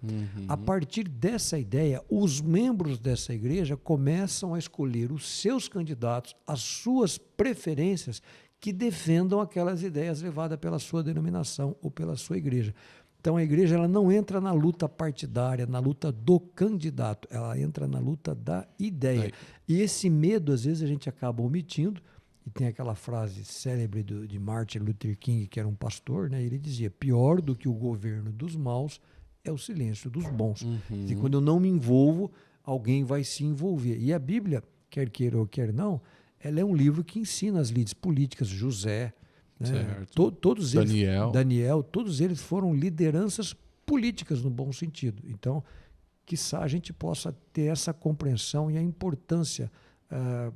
B: A partir dessa ideia, os membros dessa igreja começam a escolher os seus candidatos, as suas preferências, que defendam aquelas ideias levadas pela sua denominação ou pela sua igreja. Então, a igreja ela não entra na luta partidária, na luta do candidato, ela entra na luta da ideia. E esse medo, às vezes, a gente acaba omitindo. E tem aquela frase célebre de Martin Luther King, que era um pastor, né? Ele dizia, pior do que o governo dos maus é o silêncio dos bons. E quando eu não me envolvo, alguém vai se envolver. E a Bíblia, quer queira ou quer não, ela é um livro que ensina as lides políticas. José, né? Todos eles, Daniel, todos eles foram lideranças políticas no bom sentido. Então, quiçá a gente possa ter essa compreensão e a importância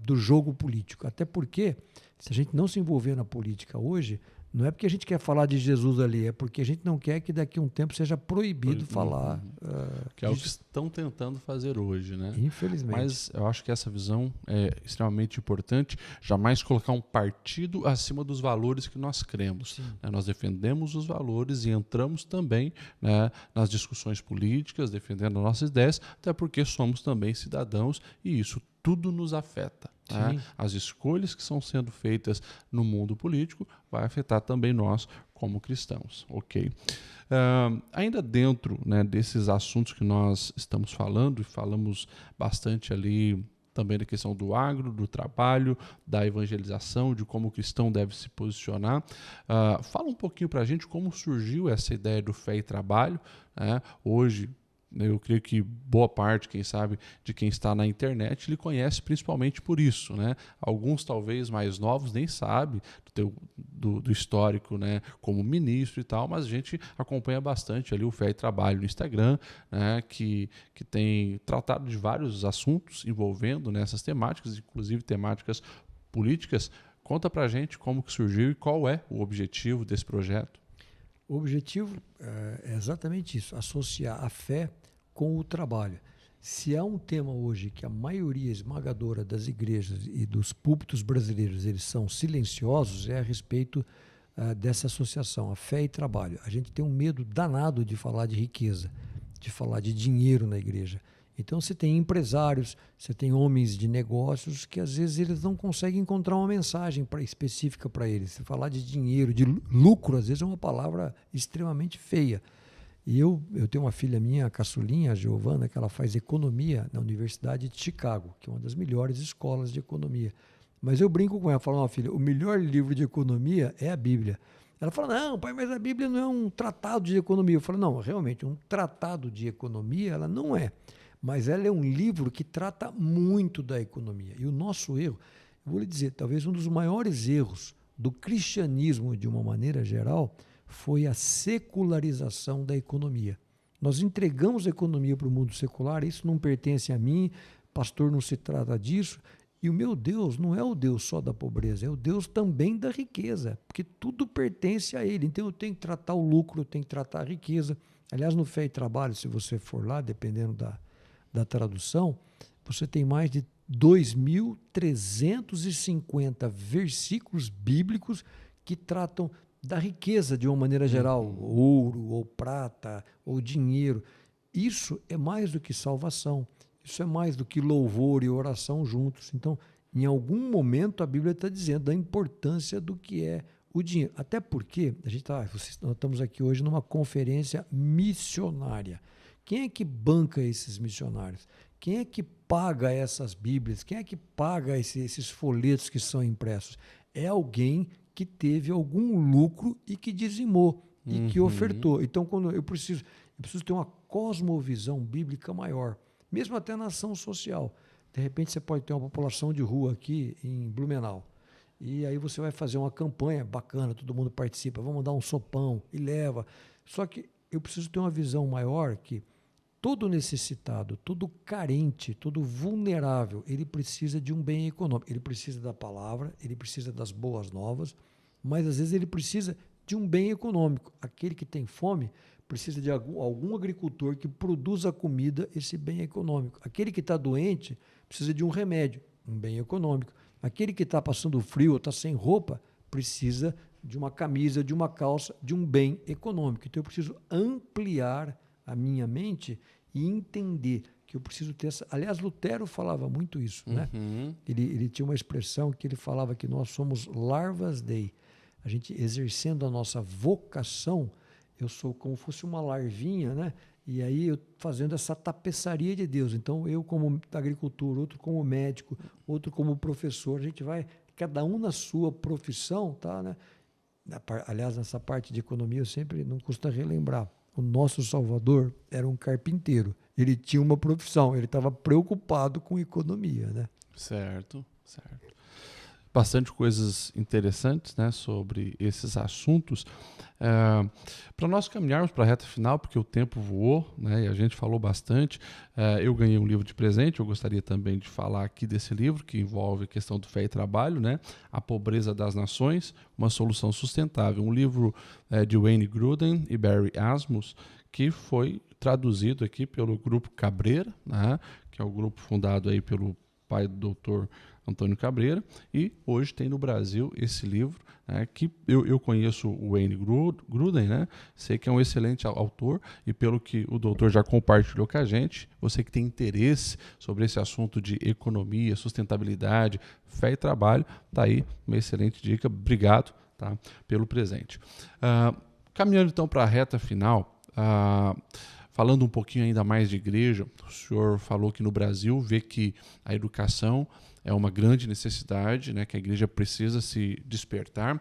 B: do jogo político. Até porque, se a gente não se envolver na política hoje, não é porque a gente quer falar de Jesus ali, é porque a gente não quer que daqui a um tempo seja proibido falar.
A: Que é o que estão tentando fazer hoje, né?
B: Infelizmente.
A: Mas eu acho que essa visão é extremamente importante. Jamais colocar um partido acima dos valores que nós cremos. Né? Nós defendemos os valores e entramos também, né, nas discussões políticas, defendendo as nossas ideias, até porque somos também cidadãos e isso tudo nos afeta. Né? As escolhas que estão sendo feitas no mundo político vai afetar também nós como cristãos. Ok? Ainda dentro, né, desses assuntos que nós estamos falando, e falamos bastante ali também da questão do agro, do trabalho, da evangelização, de como o cristão deve se posicionar. Fala um pouquinho para a gente como surgiu essa ideia do fé e trabalho. Né? Hoje, eu creio que boa parte, quem sabe, de quem está na internet, ele conhece principalmente por isso, né? Alguns talvez mais novos nem sabem do histórico, né, como ministro e tal, mas a gente acompanha bastante ali o Fé e Trabalho no Instagram, né, que tem tratado de vários assuntos envolvendo nessas temáticas, inclusive temáticas políticas. Conta pra gente como que surgiu e qual é o objetivo desse projeto.
B: O objetivo é exatamente isso, associar a fé com o trabalho. Se há um tema hoje que a maioria esmagadora das igrejas e dos púlpitos brasileiros eles são silenciosos, é a respeito dessa associação, a fé e trabalho. A gente tem um medo danado de falar de riqueza, de falar de dinheiro na igreja. Então você tem empresários, você tem homens de negócios que às vezes eles não conseguem encontrar uma mensagem específica para eles. Se falar de dinheiro, de lucro, às vezes é uma palavra extremamente feia. E eu tenho uma filha minha, a caçulinha, a Giovana, que ela faz economia na Universidade de Chicago, que é uma das melhores escolas de economia. Mas eu brinco com ela, falo, filha, o melhor livro de economia é a Bíblia. Ela fala, não, pai, mas a Bíblia não é um tratado de economia. Eu falo, não, realmente, um tratado de economia ela não é. Mas ela é um livro que trata muito da economia. E o nosso erro, eu vou lhe dizer, talvez um dos maiores erros do cristianismo, de uma maneira geral, foi a secularização da economia. Nós entregamos a economia para o mundo secular, isso não pertence a mim, pastor, não se trata disso. E o meu Deus não é o Deus só da pobreza, é o Deus também da riqueza, porque tudo pertence a Ele. Então eu tenho que tratar o lucro, eu tenho que tratar a riqueza. Aliás, no Fé e Trabalho, se você for lá, dependendo da tradução, você tem mais de 2.350 versículos bíblicos que tratam da riqueza de uma maneira geral, ouro, ou prata, ou dinheiro. Isso é mais do que salvação. Isso é mais do que louvor e oração juntos. Então, em algum momento, a Bíblia está dizendo da importância do que é o dinheiro. Até porque nós estamos aqui hoje numa conferência missionária. Quem é que banca esses missionários? Quem é que paga essas Bíblias? Quem é que paga esses folhetos que são impressos? É alguém que teve algum lucro e que dizimou e que ofertou. Então, quando eu preciso ter uma cosmovisão bíblica maior. Mesmo até na ação social. De repente você pode ter uma população de rua aqui em Blumenau. E aí você vai fazer uma campanha bacana, todo mundo participa, vamos dar um sopão e leva. Só que eu preciso ter uma visão maior que todo necessitado, todo carente, todo vulnerável, ele precisa de um bem econômico. Ele precisa da palavra, ele precisa das boas novas, mas às vezes ele precisa de um bem econômico. Aquele que tem fome precisa de algum agricultor que produza comida, esse bem econômico. Aquele que está doente precisa de um remédio, um bem econômico. Aquele que está passando frio ou está sem roupa precisa de uma camisa, de uma calça, de um bem econômico. Então eu preciso ampliar a minha mente e entender que eu preciso ter essa... Aliás, Lutero falava muito isso, né? Ele tinha uma expressão que ele falava que nós somos larvas Dei. A gente exercendo a nossa vocação, eu sou como se fosse uma larvinha, né? E aí eu fazendo essa tapeçaria de Deus. Então eu como agricultor, outro como médico, outro como professor, a gente vai, cada um na sua profissão, tá, né? Aliás, nessa parte de economia eu sempre não custa relembrar. O nosso Salvador era um carpinteiro. Ele tinha uma profissão, ele estava preocupado com economia, né?
A: Certo. Bastante coisas interessantes, né, sobre esses assuntos. Para nós caminharmos para a reta final, porque o tempo voou, né, e a gente falou bastante, eu ganhei um livro de presente, eu gostaria também de falar aqui desse livro, que envolve a questão do fé e trabalho, né, A Pobreza das Nações, uma solução sustentável. Um livro de Wayne Grudem e Barry Asmus, que foi traduzido aqui pelo Grupo Cabreira, né, que é o grupo fundado aí pelo pai do doutor Antônio Cabreira, e hoje tem no Brasil esse livro, né, que eu conheço o Wayne Grudem, né, sei que é um excelente autor, e pelo que o doutor já compartilhou com a gente, você que tem interesse sobre esse assunto de economia, sustentabilidade, fé e trabalho, está aí uma excelente dica. Obrigado, tá, pelo presente. Caminhando então para a reta final, falando um pouquinho ainda mais de igreja, o senhor falou que no Brasil vê que a educação é uma grande necessidade, né, que a igreja precisa se despertar.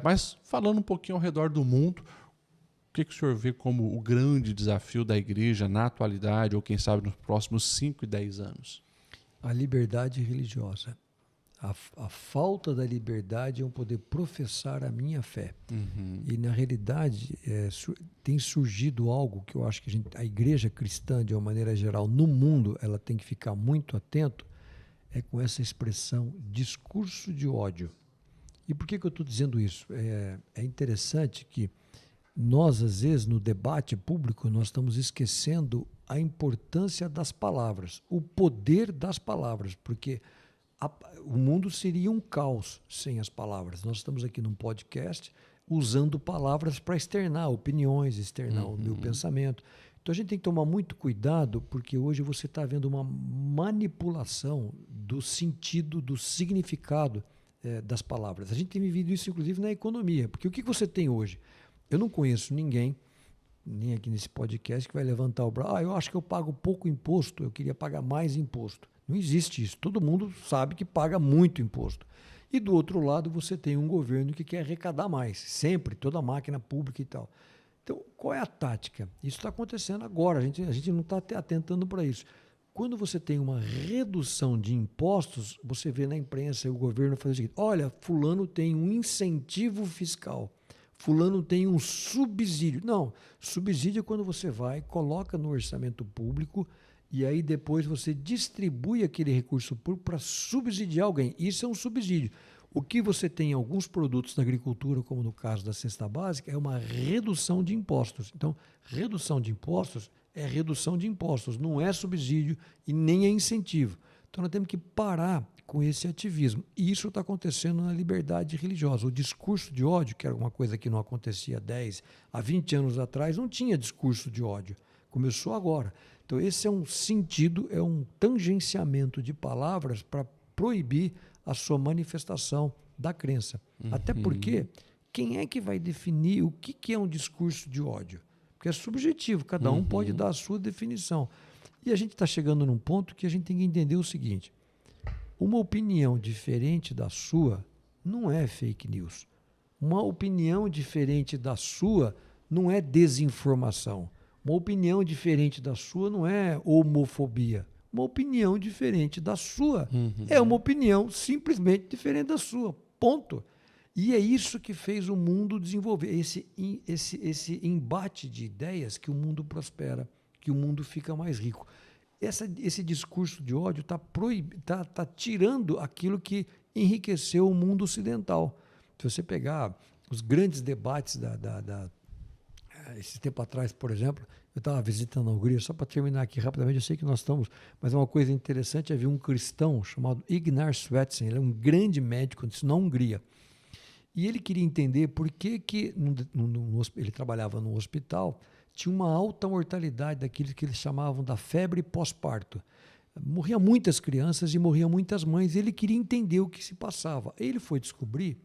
A: Mas falando um pouquinho ao redor do mundo, o que o senhor vê como o grande desafio da igreja na atualidade, ou quem sabe nos próximos 5 e 10 anos?
B: A liberdade religiosa. A falta da liberdade é um poder professar a minha fé. E, na realidade, tem surgido algo que eu acho que a igreja cristã, de uma maneira geral, no mundo, ela tem que ficar muito atento, é com essa expressão discurso de ódio. E por que eu estou dizendo isso? É interessante que nós, às vezes, no debate público, nós estamos esquecendo a importância das palavras, o poder das palavras, porque o mundo seria um caos sem as palavras. Nós estamos aqui num podcast usando palavras para externar opiniões, externar o meu pensamento. Então a gente tem que tomar muito cuidado, porque hoje você está vendo uma manipulação do sentido, do significado das palavras. A gente tem vivido isso, inclusive, na economia. Porque o que você tem hoje? Eu não conheço ninguém, nem aqui nesse podcast, que vai levantar o braço. Eu acho que eu pago pouco imposto, eu queria pagar mais imposto. Não existe isso. Todo mundo sabe que paga muito imposto. E do outro lado você tem um governo que quer arrecadar mais. Sempre, toda a máquina pública e tal. Então, qual é a tática? Isso está acontecendo agora, a gente não está atentando para isso. Quando você tem uma redução de impostos, você vê na imprensa o governo fazer o seguinte: olha, fulano tem um incentivo fiscal, fulano tem um subsídio. Não, subsídio é quando você vai, coloca no orçamento público e aí depois você distribui aquele recurso público para subsidiar alguém. Isso é um subsídio. O que você tem em alguns produtos da agricultura, como no caso da cesta básica, é uma redução de impostos. Então, redução de impostos é redução de impostos, não é subsídio e nem é incentivo. Então, nós temos que parar com esse ativismo. E isso está acontecendo na liberdade religiosa. O discurso de ódio, que era uma coisa que não acontecia há 10, há 20 anos atrás, não tinha discurso de ódio. Começou agora. Então, esse é um sentido, é um tangenciamento de palavras para proibir a sua manifestação da crença. Até porque, quem é que vai definir o que é um discurso de ódio? Porque é subjetivo, cada um pode dar a sua definição. E a gente está chegando num ponto que a gente tem que entender o seguinte: uma opinião diferente da sua não é fake news. Uma opinião diferente da sua não é desinformação. Uma opinião diferente da sua não é homofobia. Uma opinião diferente da sua é uma opinião simplesmente diferente da sua. Ponto. E é isso que fez o mundo desenvolver. Esse embate de ideias que o mundo prospera, que o mundo fica mais rico. Esse discurso de ódio está tirando aquilo que enriqueceu o mundo ocidental. Se você pegar os grandes debates esse tempo atrás, por exemplo, eu estava visitando a Hungria, só para terminar aqui rapidamente, eu sei que nós estamos, mas é uma coisa interessante, havia um cristão chamado Ignaz Swetzen, ele é um grande médico na Hungria, e ele queria entender por que ele trabalhava num hospital, tinha uma alta mortalidade daquilo que eles chamavam da febre pós-parto. Morriam muitas crianças e morriam muitas mães, e ele queria entender o que se passava. Ele foi descobrir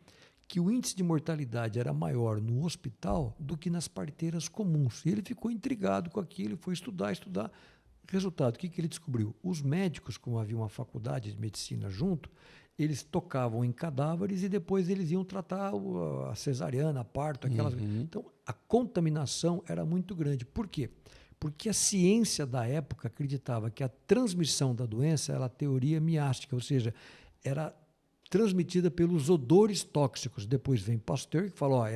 B: que o índice de mortalidade era maior no hospital do que nas parteiras comuns. E ele ficou intrigado com aquilo, foi estudar. Resultado, o que ele descobriu? Os médicos, como havia uma faculdade de medicina junto, eles tocavam em cadáveres e depois eles iam tratar a cesariana, a parto, aquelas... Então, a contaminação era muito grande. Por quê? Porque a ciência da época acreditava que a transmissão da doença era a teoria miástica, ou seja, era transmitida pelos odores tóxicos. Depois vem Pasteur, que fala,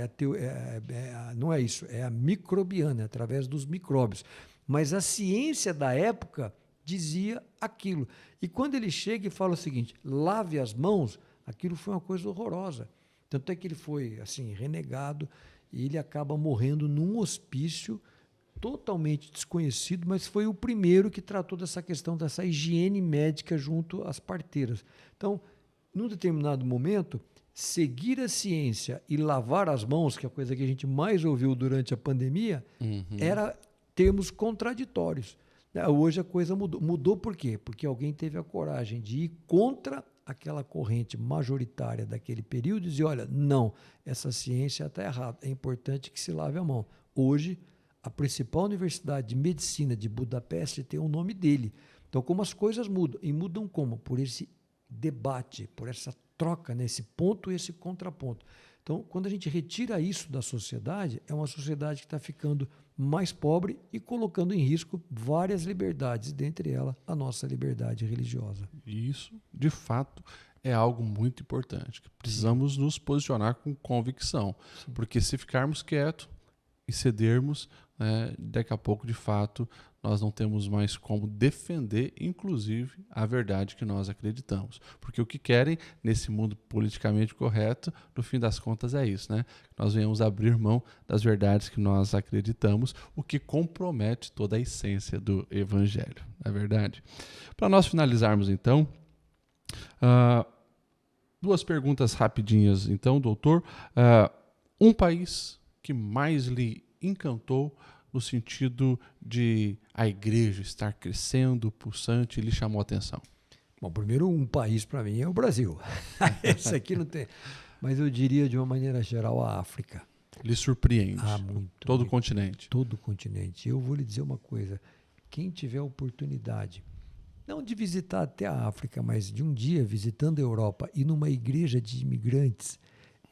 B: não é isso, é a microbiana, através dos micróbios. Mas a ciência da época dizia aquilo. E quando ele chega e fala o seguinte, lave as mãos, aquilo foi uma coisa horrorosa. Tanto é que ele foi assim renegado e ele acaba morrendo num hospício totalmente desconhecido, mas foi o primeiro que tratou dessa questão, dessa higiene médica junto às parteiras. Então, num determinado momento, seguir a ciência e lavar as mãos, que é a coisa que a gente mais ouviu durante a pandemia, era termos contraditórios. Hoje a coisa mudou. Mudou por quê? Porque alguém teve a coragem de ir contra aquela corrente majoritária daquele período e dizer, olha, não, essa ciência está errada, é importante que se lave a mão. Hoje, a principal universidade de medicina de Budapeste tem o nome dele. Então, como as coisas mudam, e mudam como? Por esse debate, por essa troca nesse ponto e esse contraponto. Então, quando a gente retira isso da sociedade, é uma sociedade que está ficando mais pobre e colocando em risco várias liberdades, dentre elas a nossa liberdade religiosa.
A: Isso, de fato, é algo muito importante, que precisamos nos posicionar com convicção, porque se ficarmos quietos e cedermos, daqui a pouco, de fato, nós não temos mais como defender, inclusive, a verdade que nós acreditamos. Porque o que querem nesse mundo politicamente correto, no fim das contas, é isso, né? Nós venhamos abrir mão das verdades que nós acreditamos, o que compromete toda a essência do Evangelho, não é verdade? Para nós finalizarmos, então, Duas perguntas rapidinhas, então, doutor. Um país que mais lhe encantou no sentido de a igreja estar crescendo, pulsante, e lhe chamou a atenção?
B: Bom, primeiro, um país para mim é o Brasil. Esse aqui não tem. Mas eu diria, de uma maneira geral, a África.
A: Lhe surpreende?
B: Muito.
A: Todo o continente?
B: Todo o continente. Eu vou lhe dizer uma coisa. Quem tiver a oportunidade, não de visitar até a África, mas de um dia visitando a Europa e numa igreja de imigrantes,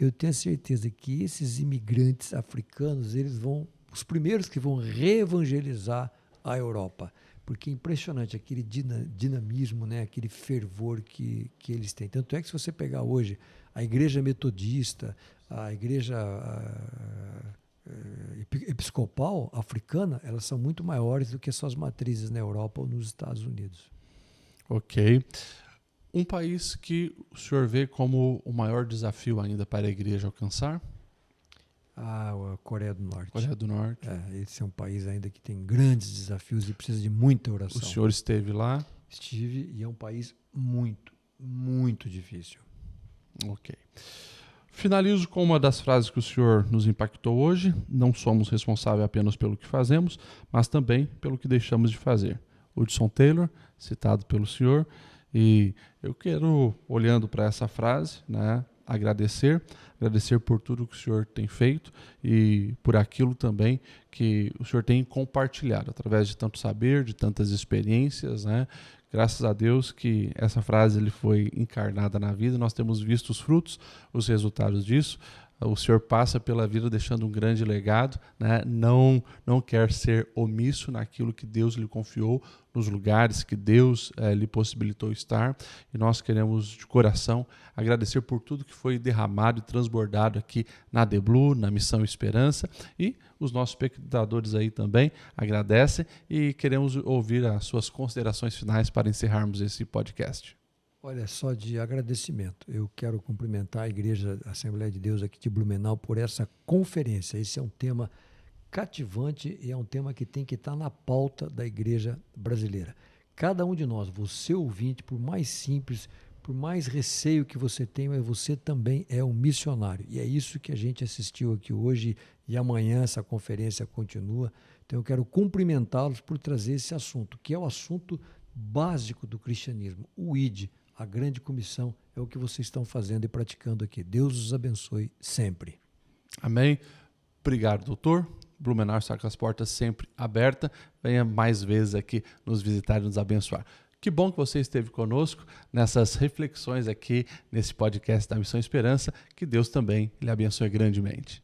B: eu tenho certeza que esses imigrantes africanos, eles vão, os primeiros que vão reevangelizar a Europa. Porque é impressionante aquele dinamismo, né? Aquele fervor que eles têm. Tanto é que se você pegar hoje a igreja metodista, a igreja episcopal africana, elas são muito maiores do que suas matrizes na Europa ou nos Estados Unidos.
A: Ok. Um país que o senhor vê como o maior desafio ainda para a igreja alcançar?
B: A Coreia do Norte.
A: Coreia do Norte.
B: Esse é um país ainda que tem grandes desafios e precisa de muita oração.
A: O senhor esteve lá?
B: Estive, e é um país muito, muito difícil.
A: Ok. Finalizo com uma das frases que o senhor nos impactou hoje. Não somos responsáveis apenas pelo que fazemos, mas também pelo que deixamos de fazer. Hudson Taylor, citado pelo senhor. E eu quero, olhando para essa frase, né, agradecer por tudo que o senhor tem feito e por aquilo também que o senhor tem compartilhado através de tanto saber, de tantas experiências, né? Graças a Deus que essa frase ele foi encarnada na vida, nós temos visto os frutos, os resultados disso. O senhor passa pela vida deixando um grande legado, né? Não quer ser omisso naquilo que Deus lhe confiou, nos lugares que Deus lhe possibilitou estar. E nós queremos, de coração, agradecer por tudo que foi derramado e transbordado aqui na Deblu, na Missão Esperança. E os nossos espectadores aí também agradecem e queremos ouvir as suas considerações finais para encerrarmos esse podcast.
B: Olha, só de agradecimento. Eu quero cumprimentar a Igreja Assembleia de Deus aqui de Blumenau por essa conferência. Esse é um tema cativante e é um tema que tem que estar na pauta da igreja brasileira. Cada um de nós, você ouvinte, por mais simples, por mais receio que você tenha, mas você também é um missionário. E é isso que a gente assistiu aqui hoje e amanhã essa conferência continua. Então eu quero cumprimentá-los por trazer esse assunto, que é o assunto básico do cristianismo, o ID. A grande comissão é o que vocês estão fazendo e praticando aqui. Deus os abençoe sempre.
A: Amém. Obrigado, doutor. Blumenau está com as portas sempre abertas. Venha mais vezes aqui nos visitar e nos abençoar. Que bom que você esteve conosco nessas reflexões aqui nesse podcast da Missão Esperança. Que Deus também lhe abençoe grandemente.